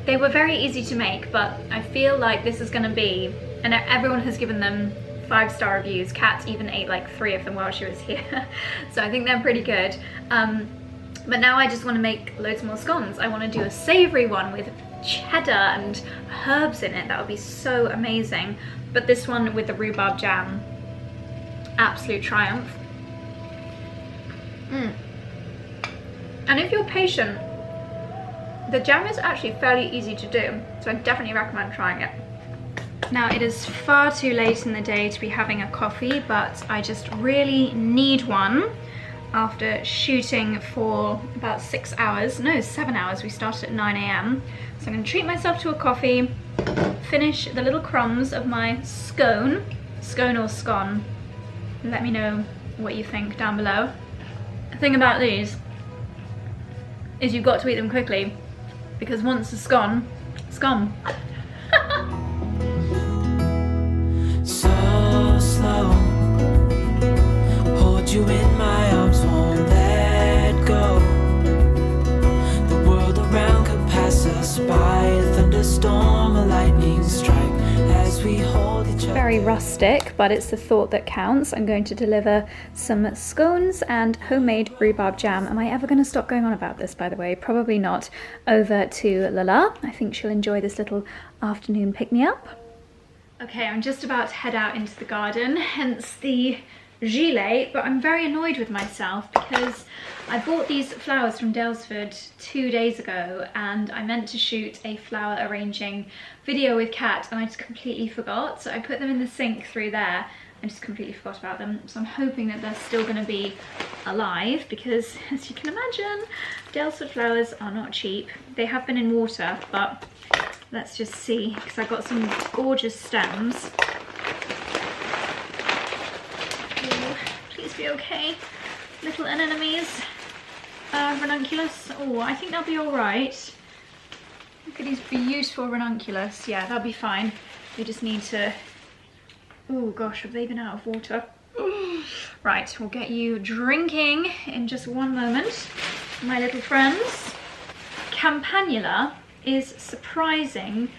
They were very easy to make, but I feel like this is going to be, and everyone has given them 5-star reviews. Kat even ate like 3 of them while she was here. So I think they're pretty good. But now I just want to make loads more scones. I want to do a savoury one with cheddar and herbs in it. That would be so amazing. But this one with the rhubarb jam, absolute triumph. And if you're patient, the jam is actually fairly easy to do, so I definitely recommend trying it. Now it is far too late in the day to be having a coffee, but I just really need one after shooting for about 6 hours, no 7 hours. We started at 9 AM. So I'm going to treat myself to a coffee, finish the little crumbs of my scone or scone. Let me know what you think down below. The thing about these is you've got to eat them quickly, because once it's gone, it's gone. So slow, hold you in my arms, won't let go. The world around could pass us by, a thunderstorm, a lightning strike as we hold each other. Very rustic, but it's the thought that counts. I'm going to deliver some scones and homemade rhubarb jam. Am I ever going to stop going on about this, by the way? Probably not. Over to Lala. I think she'll enjoy this little afternoon pick-me-up. Okay, I'm just about to head out into the garden, hence the gilet, but I'm very annoyed with myself because I bought these flowers from Daylesford 2 days ago and I meant to shoot a flower arranging video with Kat and I just completely forgot. So I put them in the sink through there and just completely forgot about them. So I'm hoping that they're still going to be alive because, as you can imagine, Daylesford flowers are not cheap. They have been in water, but let's just see, because I got some gorgeous stems. Oh, please be okay. Little anemones, ranunculus. Oh, I think they'll be all right. Look at these beautiful ranunculus. Yeah, they'll be fine. We just need to... Oh gosh, have they been out of water? Right, we'll get you drinking in just one moment, my little friends. Campanula is surprising,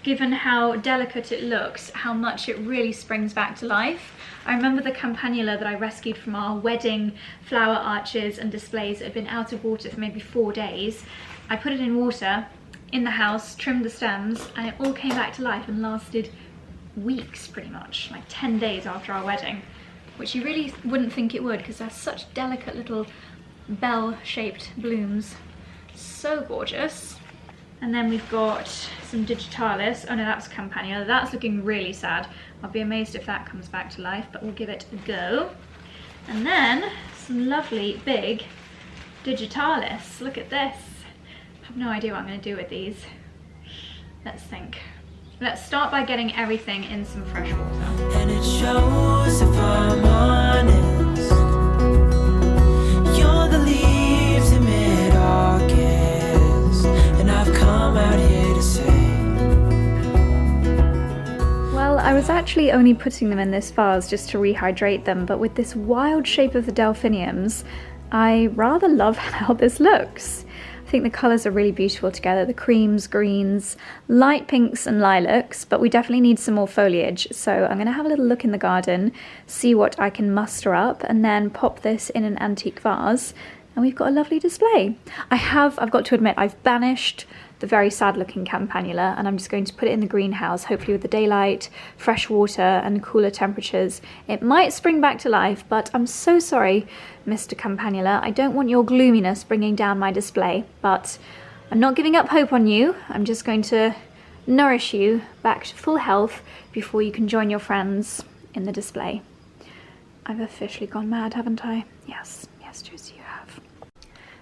given how delicate it looks, how much it really springs back to life. I remember the campanula that I rescued from our wedding flower arches and displays that had been out of water for maybe 4 days. I put it in water in the house, trimmed the stems, and it all came back to life and lasted weeks pretty much, like 10 days after our wedding, which you really wouldn't think it would because they're such delicate little bell-shaped blooms. So gorgeous. And then we've got some digitalis. Oh no, that's campanula. That's looking really sad. I'll be amazed if that comes back to life, but we'll give it a go. And then some lovely big digitalis. Look at this. I have no idea what I'm going to do with these. Let's think. Let's start by getting everything in some fresh water. And it shows, if I'm honest, you're the leaves in mid-August, and I've come out here to say. Well, I was actually only putting them in this vase just to rehydrate them, but with this wild shape of the delphiniums, I rather love how this looks. I think the colours are really beautiful together, the creams, greens, light pinks and lilacs, but we definitely need some more foliage. So I'm going to have a little look in the garden, see what I can muster up, and then pop this in an antique vase, and we've got a lovely display. I've got to admit, I've banished the very sad looking campanula and I'm just going to put it in the greenhouse, hopefully with the daylight, fresh water and cooler temperatures. It might spring back to life, but I'm so sorry, Mr. Campanula. I don't want your gloominess bringing down my display, but I'm not giving up hope on you. I'm just going to nourish you back to full health before you can join your friends in the display. I've officially gone mad, haven't I? Yes, Josie, you have.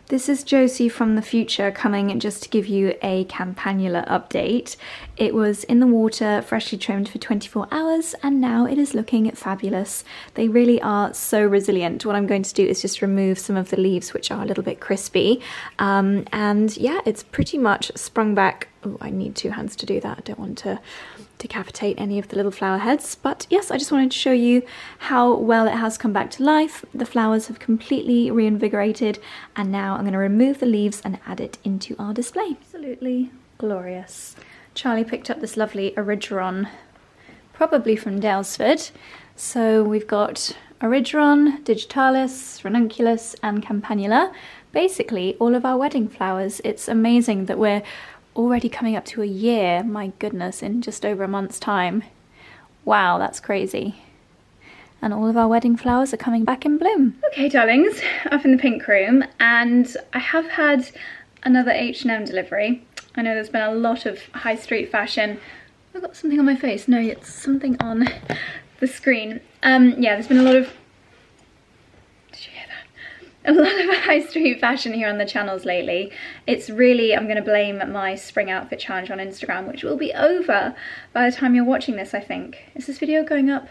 This is Josie from the future coming just to give you a campanula update. It was in the water, freshly trimmed for 24 hours, and now it is looking fabulous. They really are so resilient. What I'm going to do is just remove some of the leaves which are a little bit crispy. And yeah, it's pretty much sprung back. Oh, I need 2 hands to do that. I don't want to decapitate any of the little flower heads, but yes, I just wanted to show you how well it has come back to life. The flowers have completely reinvigorated, and now I'm going to remove the leaves and add it into our display. Absolutely glorious. Charlie picked up this lovely Origeron probably from 𝑑𝒉. So we've got Erigeron, Digitalis, Ranunculus and Campanula. Basically all of our wedding flowers. It's amazing that we're already coming up to a year, my goodness, in just over a month's time. Wow, that's crazy. And all of our wedding flowers are coming back in bloom. Okay, darlings, up in the pink room, and I have had another H&M delivery. I know there's been a lot of high street fashion. I've got something on my face. No, it's something on the screen. Yeah, there's been a lot of, did you hear that? A lot of high street fashion here on the channels lately. It's really, I'm gonna blame my spring outfit challenge on Instagram, which will be over by the time you're watching this, I think. Is this video going up?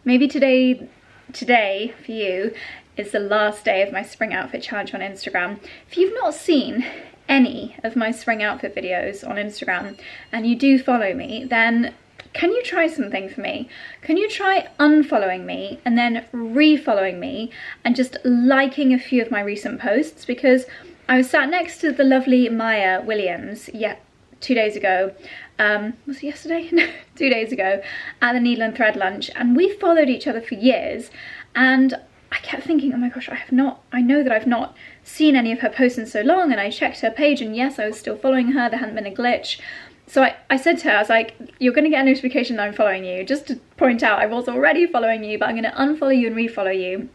Maybe today for you is the last day of my spring outfit challenge on Instagram. If you've not seen any of my spring outfit videos on Instagram and you do follow me, then can you try something for me? Can you try unfollowing me and then re-following me and just liking a few of my recent posts? Because I was sat next to the lovely 𝑭𝒊𝒏𝒅 𝑊𝒂𝑚𝑣𝑧, two days ago. Was it yesterday? No, 2 days ago at the Needle and Thread lunch, and we followed each other for years, and I kept thinking, oh my gosh, I know that I've not seen any of her posts in so long, and I checked her page and yes, I was still following her, there hadn't been a glitch. So I said to her, I was like, you're gonna get a notification that I'm following you, just to point out I was already following you, but I'm gonna unfollow you and refollow you.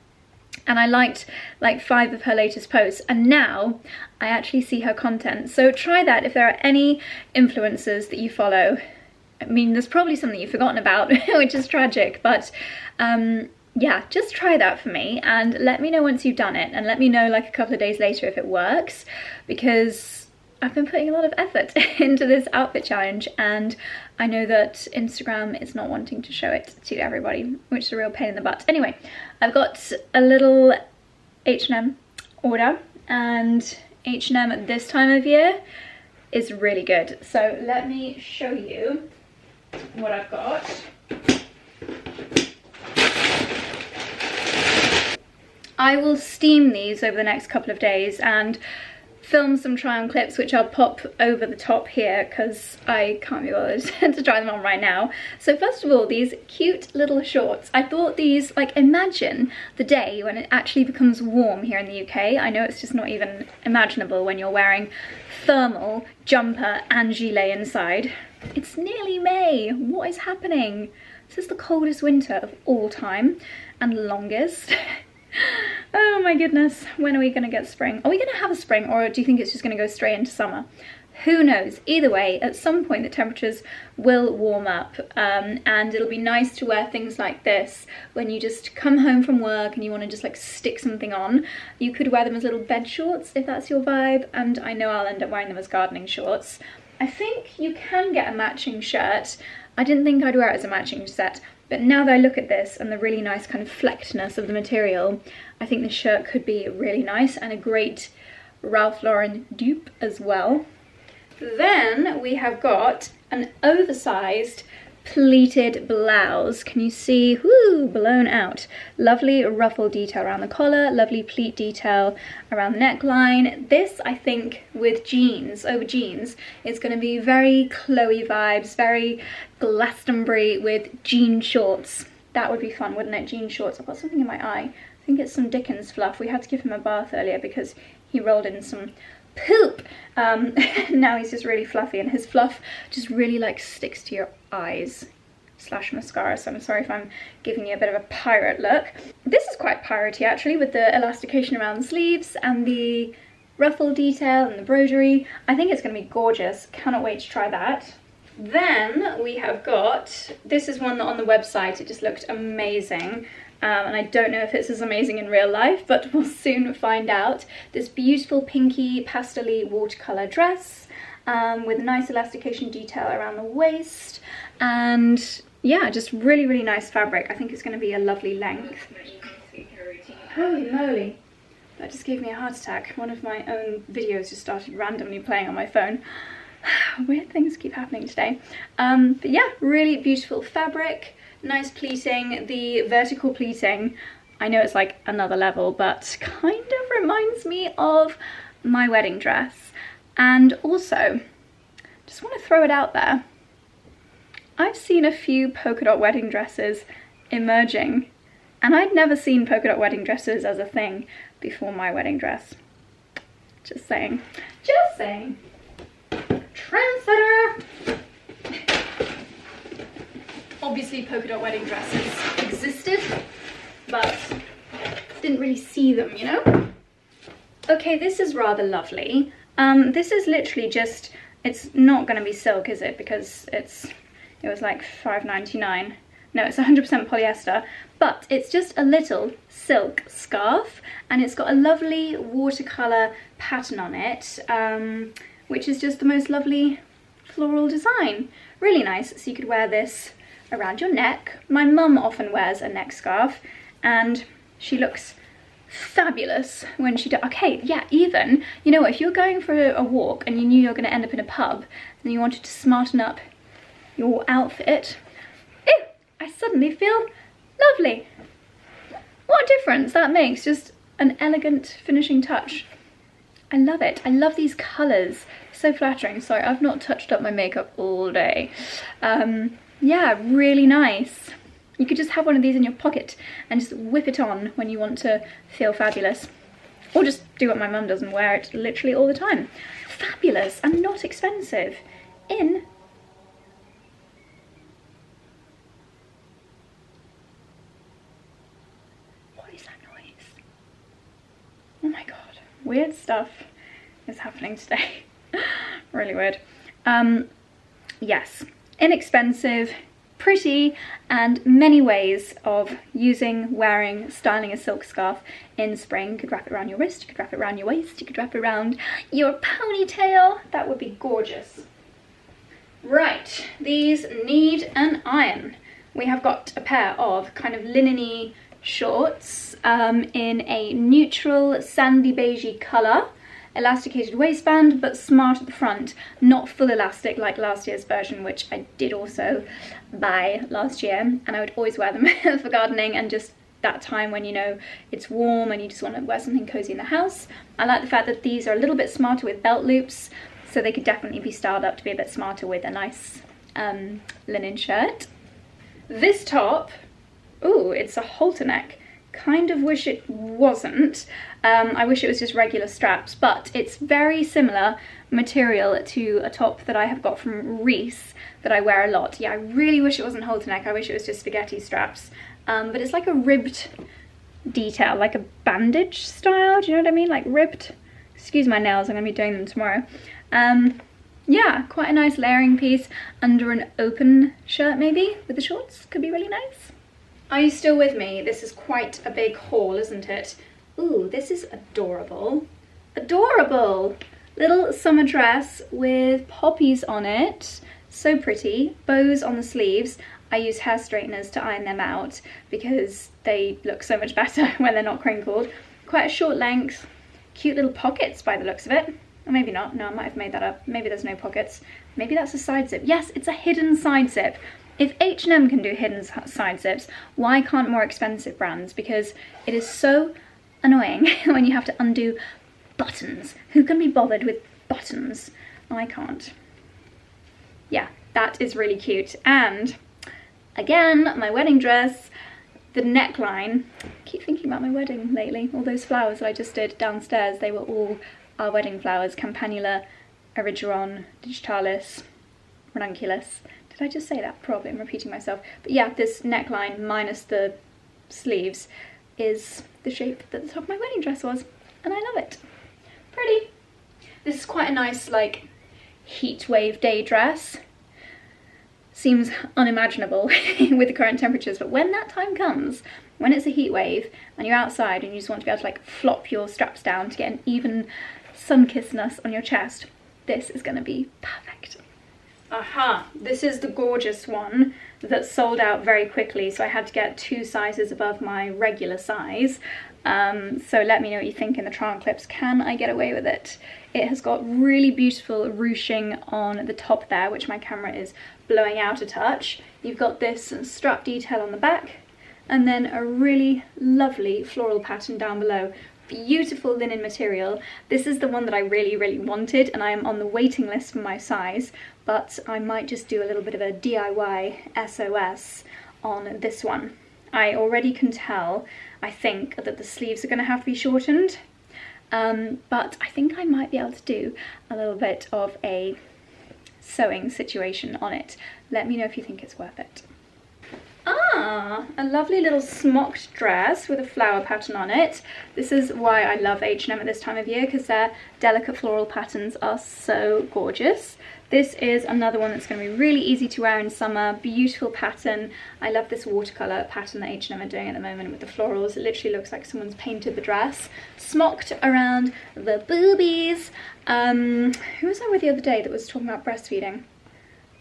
And I liked like 5 of her latest posts, and now I actually see her content. So try that if there are any influencers that you follow. I mean, there's probably some that you've forgotten about, which is tragic, but yeah, just try that for me and let me know once you've done it, and let me know like a couple of days later if it works, because I've been putting a lot of effort into this outfit challenge, and I know that Instagram is not wanting to show it to everybody, which is a real pain in the butt. Anyway, I've got a little H&M order, and H&M at this time of year is really good. So let me show you what I've got. I will steam these over the next couple of days and film some try on clips, which I'll pop over the top here because I can't be bothered to try them on right now. So first of all, these cute little shorts. I thought these, like, imagine the day when it actually becomes warm here in the UK. I know it's just not even imaginable when you're wearing thermal, jumper and gilet inside. It's nearly May. What is happening? This is the coldest winter of all time and longest. Oh my goodness, when are we gonna get spring? Are we gonna have a spring, or do you think it's just gonna go straight into summer? Who knows? Either way, at some point the temperatures will warm up, and it'll be nice to wear things like this when you just come home from work and you want to just like stick something on. You could wear them as little bed shorts if that's your vibe, and I know I'll end up wearing them as gardening shorts. I think you can get a matching shirt. I didn't think I'd wear it as a matching set, but now that I look at this and the really nice kind of fleckedness of the material, I think this shirt could be really nice and a great Ralph Lauren dupe as well. Then we have got an oversized pleated blouse. Can you see? Whoo, blown out. Lovely ruffle detail around the collar, lovely pleat detail around the neckline. This, I think, with jeans, over jeans, is going to be very Chloe vibes, very Glastonbury with jean shorts. That would be fun, wouldn't it? Jean shorts. I've got something in my eye. I think it's some Dickens fluff. We had to give him a bath earlier because he rolled in some poop. Now he's just really fluffy, and his fluff just really like sticks to your eyes / mascara, so I'm sorry if I'm giving you a bit of a pirate look. This is quite piratey actually, with the elastication around the sleeves and the ruffle detail and the broderie. I think it's going to be gorgeous. Cannot wait to try that. Then we have got, this is one that on the website it just looked amazing. And I don't know if it's as amazing in real life, but we'll soon find out. This beautiful pinky pastel-y watercolour dress with a nice elastication detail around the waist, and yeah, just really, really nice fabric. I think it's going to be a lovely length. Holy moly, that just gave me a heart attack. One of my own videos just started randomly playing on my phone. Weird things keep happening today. But yeah, really beautiful fabric. Nice pleating. The vertical pleating, I know it's like another level, but kind of reminds me of my wedding dress. And also, just want to throw it out there, I've seen a few polka dot wedding dresses emerging, and I'd never seen polka dot wedding dresses as a thing before my wedding dress. Just saying. Just saying. Trendsetter! Obviously polka dot wedding dresses existed, but didn't really see them, you know? Okay, this is rather lovely. This is literally just, it's not going to be silk, is it? Because it was like $5.99. No, it's 100% polyester, but it's just a little silk scarf, and it's got a lovely watercolour pattern on it, which is just the most lovely floral design. Really nice, so you could wear this around your neck. My mum often wears a neck scarf, and she looks fabulous when she does. Okay, yeah, even, you know, if you're going for a walk and you knew you were going to end up in a pub and you wanted to smarten up your outfit, ew, I suddenly feel lovely. What a difference that makes, just an elegant finishing touch. I love it. I love these colours, so flattering. Sorry, I've not touched up my makeup all day. Yeah, really nice. You could just have one of these in your pocket and just whip it on when you want to feel fabulous. Or just do what my mum does and wear it literally all the time. Fabulous and not expensive. In what is that noise? Oh my god, weird stuff is happening today. Really weird. Yes, inexpensive, pretty, and many ways of using, wearing, styling a silk scarf in spring. You could wrap it around your wrist, you could wrap it around your waist, you could wrap it around your ponytail. That would be gorgeous. Right, these need an iron. We have got a pair of kind of linen-y shorts in a neutral sandy beigey colour. Elasticated waistband, but smart at the front, not full elastic like last year's version, which I did also buy last year, and I would always wear them for gardening and just that time when, you know, it's warm and you just want to wear something cozy in the house. I like the fact that these are a little bit smarter with belt loops, so they could definitely be styled up to be a bit smarter with a nice linen shirt. This top, ooh, it's a halter neck. Kind of wish it wasn't. I wish it was just regular straps, but it's very similar material to a top that I have got from Reiss that I wear a lot. Yeah, I really wish it wasn't halter neck. I wish it was just spaghetti straps. But it's like a ribbed detail, like a bandage style, do you know what I mean? Like ribbed. Excuse my nails, I'm going to be doing them tomorrow. Yeah, quite a nice layering piece under an open shirt maybe with the shorts. Could be really nice. Are you still with me? This is quite a big haul, isn't it? Ooh, this is adorable. Adorable! Little summer dress with poppies on it. So pretty. Bows on the sleeves. I use hair straighteners to iron them out because they look so much better when they're not crinkled. Quite a short length. Cute little pockets by the looks of it. Or maybe not. No, I might have made that up. Maybe there's no pockets. Maybe that's a side zip. Yes, it's a hidden side zip. If H&M can do hidden side zips, why can't more expensive brands? Because it is so annoying when you have to undo buttons. Who can be bothered with buttons? I can't. Yeah, that is really cute. And again, my wedding dress, the neckline. I keep thinking about my wedding lately. All those flowers that I just did downstairs, they were all our wedding flowers. Campanula, Erigeron, digitalis, ranunculus. Did I just say that? Probably, I'm repeating myself. But yeah, this neckline minus the sleeves is the shape that the top of my wedding dress was, and I love it. Pretty. This is quite a nice, like, heat wave day dress. Seems unimaginable with the current temperatures, but when that time comes, when it's a heat wave and you're outside and you just want to be able to like flop your straps down to get an even sun-kissedness on your chest, this is going to be perfect. Aha, this is the gorgeous one that sold out very quickly, so I had to get 2 sizes above my regular size. So let me know what you think in the trial clips. Can I get away with it? It has got really beautiful ruching on the top there, which my camera is blowing out a touch. You've got this strap detail on the back, and then a really lovely floral pattern down below. beautiful linen material. This is the one that I really wanted, and I am on the waiting list for my size, but I might just do a little bit of a DIY SOS on this one. I already can tell, I think, that the sleeves are going to have to be shortened, but I think I might be able to do a little bit of a sewing situation on it. Let me know if you think it's worth it. Ah, a lovely little smocked dress with a flower pattern on it. This is why I love H&M at this time of year, because their delicate floral patterns are so gorgeous. This is another one that's going to be really easy to wear in summer. Beautiful pattern. I love this watercolour pattern that H&M are doing at the moment with the florals. It literally looks like someone's painted the dress. Smocked around the boobies. Who was I with the other day that was talking about breastfeeding?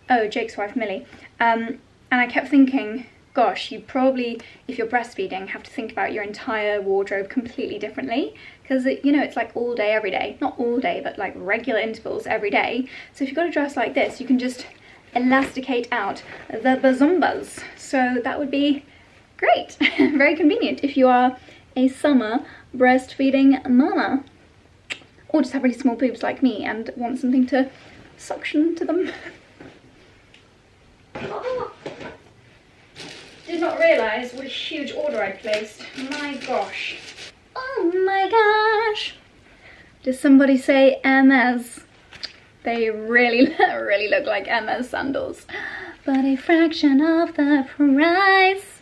Oh, Jake's wife Millie. And I kept thinking, gosh, you probably, if you're breastfeeding, have to think about your entire wardrobe completely differently, because you know, it's like all day every day. Not all day, but like regular intervals every day. So if you've got a dress like this, you can just elasticate out the bazumbas. So that would be great. Very convenient if you are a summer breastfeeding mama, or just have really small boobs like me and want something to suction to them. Oh. Did not realise what a huge order I placed. My gosh. Oh my gosh. Did somebody say 𝑬𝒔𝒊𝒏𝒅? They really look like 𝑬𝒔𝒊𝒏𝒅 sandals, but a fraction of the price.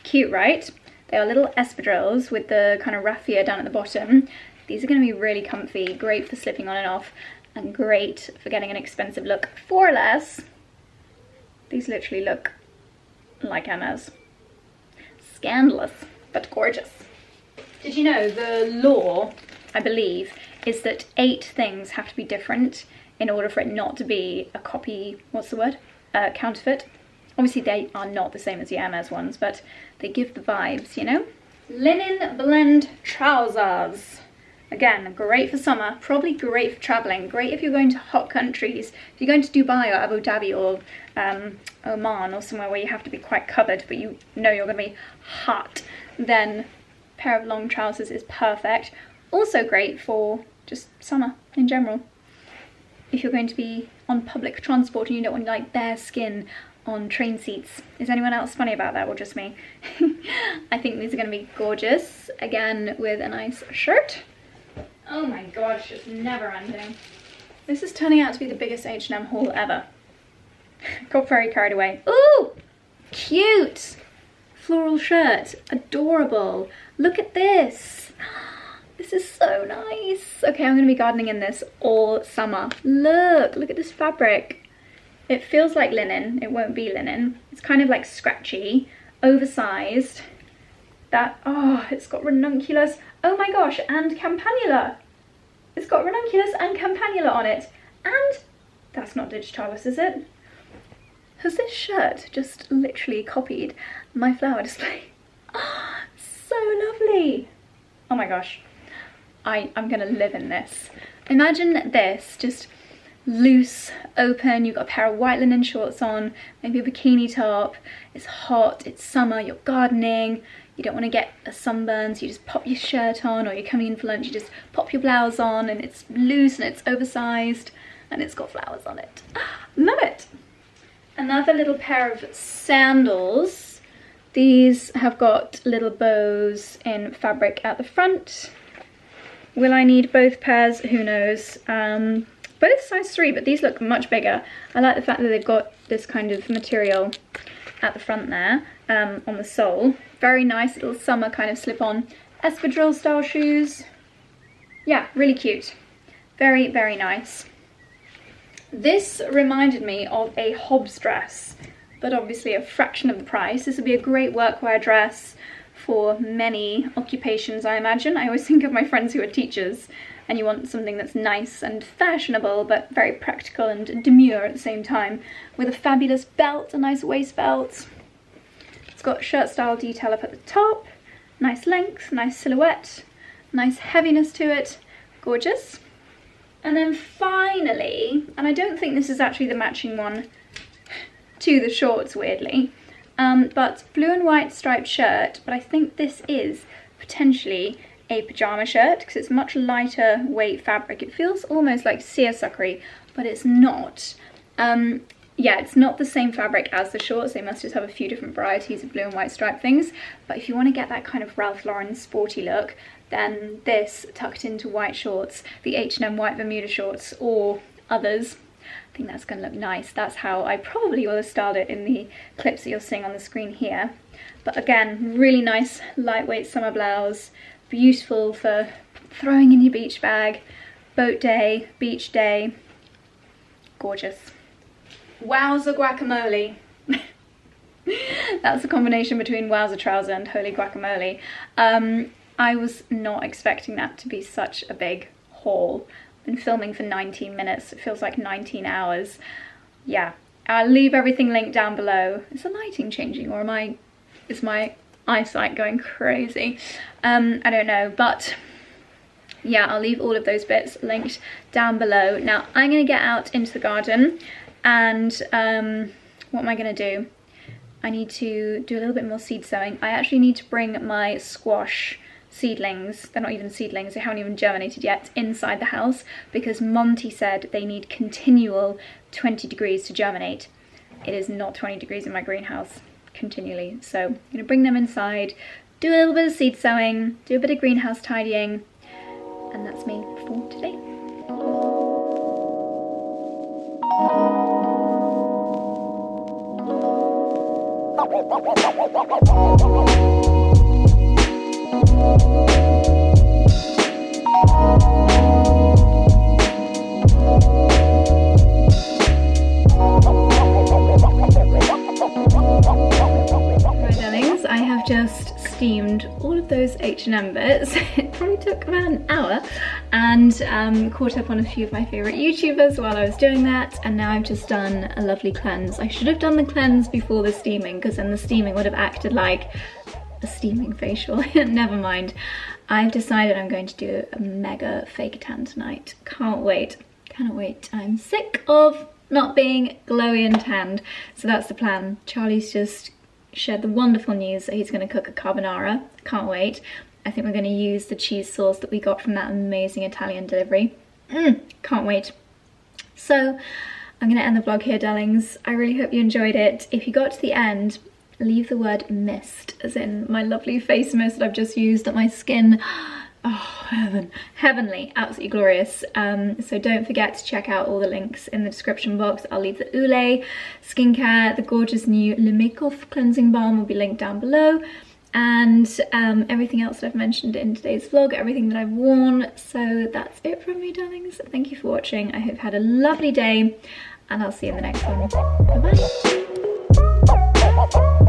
Cute, right? They are little espadrilles with the kind of raffia down at the bottom. These are going to be really comfy, great for slipping on and off, and great for getting an expensive look for less. These literally look like 𝑬𝒔𝒊𝒏𝒅. Scandalous, but gorgeous. Did you know the law, I believe, is that 8 things have to be different in order for it not to be a copy, what's the word? Counterfeit. Obviously they are not the same as the 𝑬𝒔𝒊𝒏𝒅 ones, but they give the vibes, you know? Linen blend trousers. Again, great for summer, probably great for travelling, great if you're going to hot countries. If you're going to Dubai or Abu Dhabi or Oman or somewhere where you have to be quite covered but you know you're going to be hot, then a pair of long trousers is perfect. Also great for just summer in general. If you're going to be on public transport and you don't want like bare skin on train seats. Is anyone else funny about that or just me? I think these are going to be gorgeous. Again, with a nice shirt. Oh my god, it's just never ending. This is turning out to be the biggest H&M haul ever. Got very carried away. Ooh! Cute! Floral shirt. Adorable. Look at this. This is so nice. Okay, I'm going to be gardening in this all summer. Look at this fabric. It feels like linen. It won't be linen. It's kind of like scratchy, oversized. It's got ranunculus. Oh my gosh, and campanula. It's got ranunculus and campanula on it. And that's not digitalis, is it? Has this shirt just literally copied my flower display? Oh, so lovely. Oh my gosh. I'm gonna live in this. Imagine this, just loose, open, you've got a pair of white linen shorts on, maybe a bikini top, it's hot, it's summer, you're gardening, you don't want to get a sunburn, so you just pop your shirt on, or you're coming in for lunch, you just pop your blouse on, and it's loose and it's oversized, and it's got flowers on it. Love it! Another little pair of sandals. These have got little bows in fabric at the front. Will I need both pairs? Who knows? Both size 3, but these look much bigger. I like the fact that they've got this kind of material at the front there, on the sole. Very nice little summer kind of slip-on espadrille style shoes. Yeah, really cute. Very, very nice. This reminded me of a Hobbs dress, but obviously a fraction of the price. This would be a great workwear dress for many occupations, I imagine. I always think of my friends who are teachers, and you want something that's nice and fashionable, but very practical and demure at the same time, with a fabulous belt, a nice waist belt. It's got shirt style detail up at the top, nice length, nice silhouette, nice heaviness to it, gorgeous. And then finally, and I don't think this is actually the matching one to the shorts, weirdly, but blue and white striped shirt, but I think this is potentially a pyjama shirt because it's much lighter weight fabric. It feels almost like seersucker-y, but it's not. Yeah, it's not the same fabric as the shorts. They must just have a few different varieties of blue and white stripe things. But if you want to get that kind of Ralph Lauren sporty look, then this tucked into white shorts, the H&M 𝑭𝒊𝒏𝒅 shorts or others, I think that's going to look nice. That's how I probably will have styled it in the clips that you're seeing on the screen here. But again, really nice lightweight summer blouse, beautiful for throwing in your beach bag, boat day, beach day, gorgeous. Wowza guacamole. That's a combination between wowza trouser and holy guacamole. I was not expecting that to be such a big haul. I've been filming for 19 minutes. It feels like 19 hours. Yeah, I'll leave everything linked down below. Is the lighting changing or is my eyesight going crazy? I don't know, but yeah, I'll leave all of those bits linked down below. Now I'm gonna get out into the garden and what am I gonna do? I need to do a little bit more seed sowing. I actually need to bring my squash seedlings, they're not even seedlings, they haven't even germinated yet, inside the house because Monty said they need continual 20 degrees to germinate. It is not 20 degrees in my greenhouse continually, so I'm gonna bring them inside, do a little bit of seed sowing, do a bit of greenhouse tidying, and that's me for today. I have just steamed all of those H&M bits. It probably took about an hour, and caught up on a few of my favourite YouTubers while I was doing that, and now I've just done a lovely cleanse. I should have done the cleanse before the steaming because then the steaming would have acted like a steaming facial. Never mind. I've decided I'm going to do a mega fake tan tonight. Can't wait. Cannot wait. I'm sick of not being glowy and tanned, so that's the plan. Charlie's just shared the wonderful news that he's going to cook a carbonara. Can't wait. I think we're going to use the cheese sauce that we got from that amazing Italian delivery. Can't wait. So I'm going to end the vlog here, darlings. I really hope you enjoyed it. If you got to the end, leave the word mist, as in my lovely face mist that I've just used at my skin. Oh, heaven. Heavenly, absolutely glorious. So don't forget to check out all the links in the description box. I'll leave the 𝑭𝒐𝑗 skincare, the gorgeous new Le Make-Off cleansing balm will be linked down below, and everything else that I've mentioned in today's vlog, everything that I've worn. So that's it from me, darlings. Thank you for watching. I hope you had a lovely day, and I'll see you in the next one. Bye-bye.